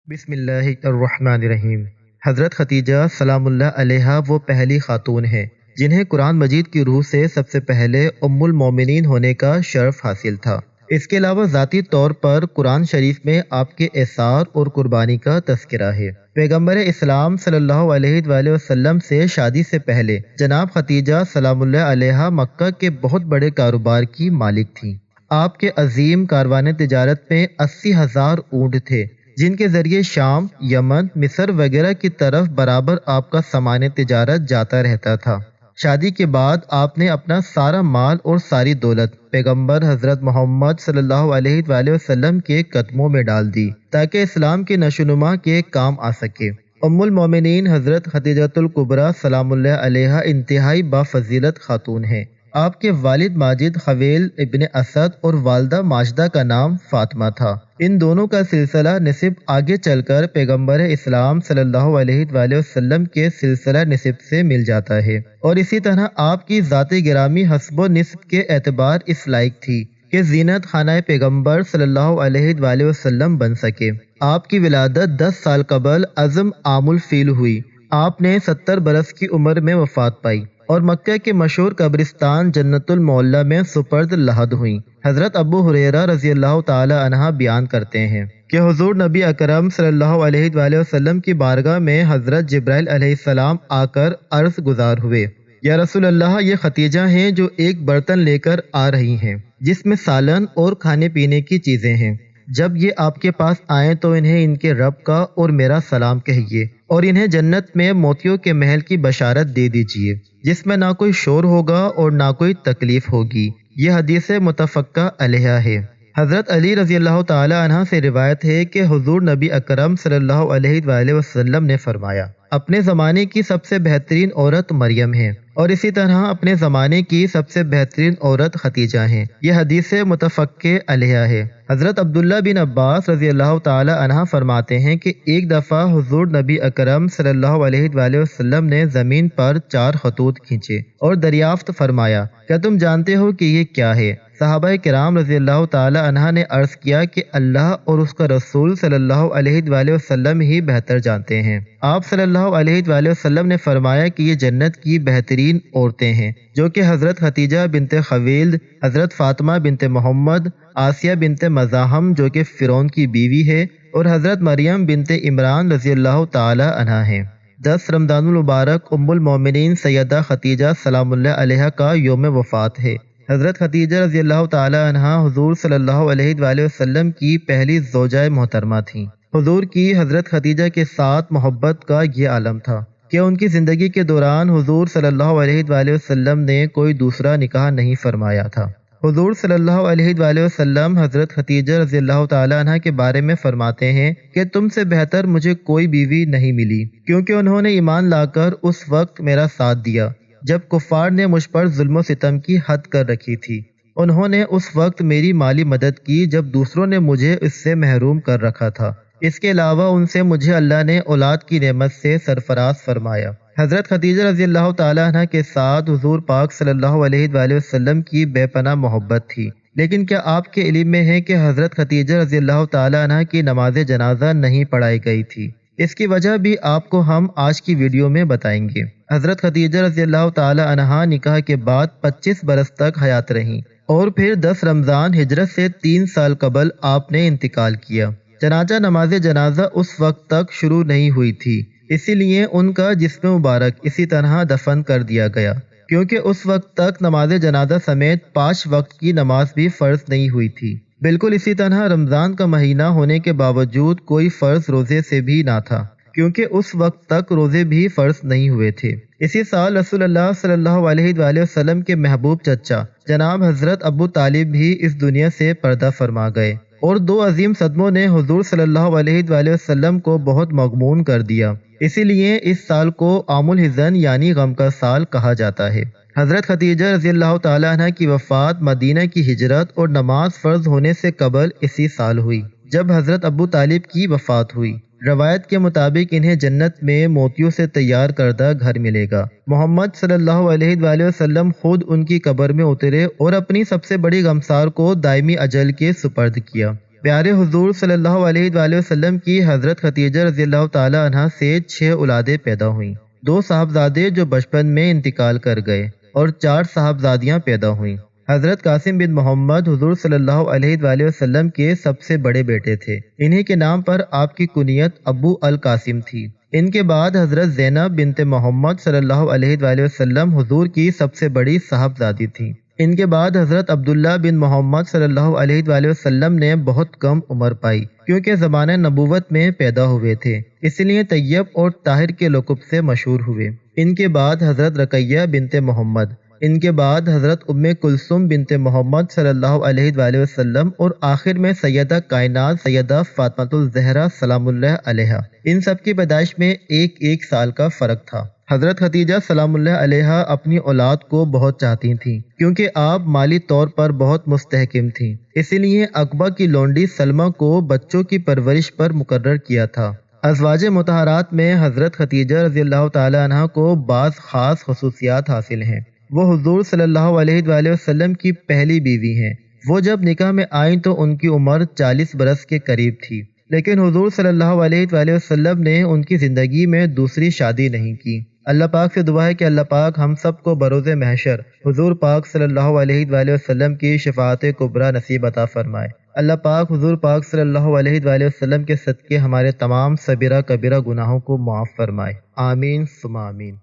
بسم اللہ الرحمن الرحیم۔ حضرت خدیجہ سلام اللہ علیہا وہ پہلی خاتون ہیں جنہیں قرآن مجید کی روح سے سب سے پہلے ام المومنین ہونے کا شرف حاصل تھا۔ اس کے علاوہ ذاتی طور پر قرآن شریف میں آپ کے اثار اور قربانی کا تذکرہ ہے۔ پیغمبر اسلام صلی اللہ علیہ وآلہ وسلم سے شادی سے پہلے جناب خدیجہ سلام اللہ علیہا مکہ کے بہت بڑے کاروبار کی مالک تھیں۔ آپ کے عظیم کاروان تجارت میں 80,000 اونٹ تھے جن کے ذریعے شام، یمن، مصر وغیرہ کی طرف برابر آپ کا سامان تجارت جاتا رہتا تھا۔ شادی کے بعد آپ نے اپنا سارا مال اور ساری دولت پیغمبر حضرت محمد صلی اللہ علیہ وآلہ وسلم کے قدموں میں ڈال دی تاکہ اسلام کی نشو و نما کے کام آ سکے۔ ام المومنین حضرت خدیجۃ الکبریٰ سلام اللہ علیہا انتہائی بافضیلت خاتون ہیں۔ آپ کے والد ماجد خویل ابن اسد اور والدہ ماجدہ کا نام فاطمہ تھا۔ ان دونوں کا سلسلہ نسب آگے چل کر پیغمبر اسلام صلی اللہ علیہ وآلہ وسلم کے سلسلہ نسب سے مل جاتا ہے، اور اسی طرح آپ کی ذات گرامی حسب و نسب کے اعتبار اس لائق تھی کہ زینت خانہ پیغمبر صلی اللہ علیہ وآلہ وسلم بن سکے۔ آپ کی ولادت 10 سال قبل عزم عام الفیل ہوئی۔ آپ نے 70 برس کی عمر میں وفات پائی اور مکہ کے مشہور قبرستان جنت المعلیٰ میں سپرد لحد ہوئیں۔ حضرت ابو ہریرہ رضی اللہ تعالی عنہ بیان کرتے ہیں کہ حضور نبی اکرم صلی اللہ علیہ وآلہ وسلم کی بارگاہ میں حضرت جبرائیل علیہ السلام آ کر عرض گزار ہوئے، یا رسول اللہ، یہ خدیجہ ہیں جو ایک برتن لے کر آ رہی ہیں جس میں سالن اور کھانے پینے کی چیزیں ہیں۔ جب یہ آپ کے پاس آئیں تو انہیں ان کے رب کا اور میرا سلام کہیے، اور انہیں جنت میں موتیوں کے محل کی بشارت دے دیجیے جس میں نہ کوئی شور ہوگا اور نہ کوئی تکلیف ہوگی۔ یہ حدیث متفقہ علیہ ہے۔ حضرت علی رضی اللہ تعالی عنہ سے روایت ہے کہ حضور نبی اکرم صلی اللہ علیہ وآلہ وسلم نے فرمایا، اپنے زمانے کی سب سے بہترین عورت مریم ہے، اور اسی طرح اپنے زمانے کی سب سے بہترین عورت خدیجہ ہیں۔ یہ حدیث متفقہ علیہ ہے۔ حضرت عبداللہ بن عباس رضی اللہ تعالی عنہ فرماتے ہیں کہ ایک دفعہ حضور نبی اکرم صلی اللہ علیہ وآلہ وسلم نے زمین پر 4 خطوط کھینچے اور دریافت فرمایا، کیا تم جانتے ہو کہ یہ کیا ہے؟ صحابہ کرام رضی اللہ تعالی عنہ نے عرض کیا کہ اللہ اور اس کا رسول صلی اللہ علیہ وآلہ وسلم ہی بہتر جانتے ہیں۔ آپ صلی اللہ علیہ وآلہ وسلم نے فرمایا کہ یہ جنت کی بہترین عورتیں ہیں، جو کہ حضرت خدیجہ بنت خویلد، حضرت فاطمہ بنت محمد، آسیہ بنت مزاحم جو کہ فرعون کی بیوی ہے، اور حضرت مریم بنت عمران رضی اللہ تعالی عنہ ہیں۔ 10 رمضان المبارک ام المومنین سیدہ خدیجہ سلام اللہ علیہا کا یوم وفات ہے۔ حضرت خدیجہ رضی اللہ تعالی عنہ حضور صلی اللہ علیہ وآلہ وسلم کی پہلی زوجہ محترمہ تھیں۔ حضور کی حضرت خدیجہ کے ساتھ محبت کا یہ عالم تھا کہ ان کی زندگی کے دوران حضور صلی اللہ علیہ وآلہ وسلم نے کوئی دوسرا نکاح نہیں فرمایا تھا۔ حضور صلی اللہ علیہ وآلہ وسلم حضرت خدیجہ رضی اللہ تعالی عنہ کے بارے میں فرماتے ہیں کہ تم سے بہتر مجھے کوئی بیوی نہیں ملی، کیونکہ انہوں نے ایمان لا کر اس وقت میرا ساتھ دیا جب کفار نے مجھ پر ظلم و ستم کی حد کر رکھی تھی۔ انہوں نے اس وقت میری مالی مدد کی جب دوسروں نے مجھے اس سے محروم کر رکھا تھا۔ اس کے علاوہ ان سے مجھے اللہ نے اولاد کی نعمت سے سرفراز فرمایا۔ حضرت خدیجہ رضی اللہ تعالی عنہ کے ساتھ حضور پاک صلی اللہ علیہ وآلہ وسلم کی بے پناہ محبت تھی، لیکن کیا آپ کے علم میں ہے کہ حضرت خدیجہ رضی اللہ تعالی عنہ کی نماز جنازہ نہیں پڑھائی گئی تھی؟ اس کی وجہ بھی آپ کو ہم آج کی ویڈیو میں بتائیں گے۔ حضرت خدیجہ رضی اللہ تعالی عنہ نکاح کے بعد 25 برس تک حیات رہیں، اور پھر 10 رمضان ہجرت سے 3 سال قبل آپ نے انتقال کیا۔ چنانچہ نماز جنازہ اس وقت تک شروع نہیں ہوئی تھی، اسی لیے ان کا جسم مبارک اسی طرح دفن کر دیا گیا، کیونکہ اس وقت تک نماز جنازہ سمیت 5 وقت کی نماز بھی فرض نہیں ہوئی تھی۔ بالکل اسی طرح رمضان کا مہینہ ہونے کے باوجود کوئی فرض روزے سے بھی نہ تھا، کیونکہ اس وقت تک روزے بھی فرض نہیں ہوئے تھے۔ اسی سال رسول اللہ صلی اللہ علیہ وآلہ وسلم کے محبوب چچا جناب حضرت ابو طالب بھی اس دنیا سے پردہ فرما گئے، اور 2 عظیم صدموں نے حضور صلی اللہ علیہ وآلہ وسلم کو بہت مغموم کر دیا، اسی لیے اس سال کو عام الحزن یعنی غم کا سال کہا جاتا ہے۔ حضرت خدیجہ رضی اللہ تعالی عنہ کی وفات مدینہ کی ہجرت اور نماز فرض ہونے سے قبل اسی سال ہوئی جب حضرت ابو طالب کی وفات ہوئی۔ روایت کے مطابق انہیں جنت میں موتیوں سے تیار کردہ گھر ملے گا۔ محمد صلی اللہ علیہ وآلہ وسلم خود ان کی قبر میں اترے اور اپنی سب سے بڑی غمسار کو دائمی اجل کے سپرد کیا۔ پیارے حضور صلی اللہ علیہ وآلہ وسلم کی حضرت خدیجہ رضی اللہ تعالی عنہ سے 6 اولادیں پیدا ہوئیں، 2 صاحبزادے جو بچپن میں انتقال کر گئے اور 4 صاحبزادیاں پیدا ہوئیں۔ حضرت قاسم بن محمد حضور صلی اللہ علیہ وآلہ وسلم کے سب سے بڑے بیٹے تھے، انہی کے نام پر آپ کی کنیت ابو القاسم تھی۔ ان کے بعد حضرت زینب بنت محمد صلی اللہ علیہ وآلہ وسلم حضور کی سب سے بڑی صاحبزادی تھی۔ ان کے بعد حضرت عبداللہ بن محمد صلی اللہ علیہ وآلہ وسلم نے بہت کم عمر پائی کیونکہ زمانہ نبوت میں پیدا ہوئے تھے، اس لیے طیب اور طاہر کے لقب سے مشہور ہوئے۔ ان کے بعد حضرت رقیہ بنت محمد، ان کے بعد حضرت ام کلثوم بنت محمد صلی اللہ علیہ وآلہ وسلم، اور آخر میں سیدہ کائنات سیدہ فاطمۃ الزہرا سلام اللہ علیہا۔ ان سب کی پیدائش میں ایک سال کا فرق تھا۔ حضرت خدیجہ سلام اللہ علیہا اپنی اولاد کو بہت چاہتی تھیں کیونکہ آپ مالی طور پر بہت مستحکم تھیں، اسی لیے عقبہ کی لونڈی سلمہ کو بچوں کی پرورش پر مقرر کیا تھا۔ ازواج مطہرات میں حضرت خدیجہ رضی اللہ تعالی عنہ کو بعض خاص خصوصیات حاصل ہیں۔ وہ حضور صلی اللہ علیہ وآلہ وسلم کی پہلی بیوی ہیں۔ وہ جب نکاح میں آئیں تو ان کی عمر 40 برس کے قریب تھی، لیکن حضور صلی اللہ علیہ وآلہ وسلم نے ان کی زندگی میں دوسری شادی نہیں کی۔ اللہ پاک سے دعا ہے کہ اللہ پاک ہم سب کو بروز محشر حضور پاک صلی اللہ علیہ وآلہ وسلم کی شفاعت کبریٰ نصیب عطا فرمائے۔ اللہ پاک حضور پاک صلی اللہ علیہ وآلہ وسلم کے صدقے ہمارے تمام صغیرہ کبیرہ گناہوں کو معاف فرمائے۔ آمین ثم آمین۔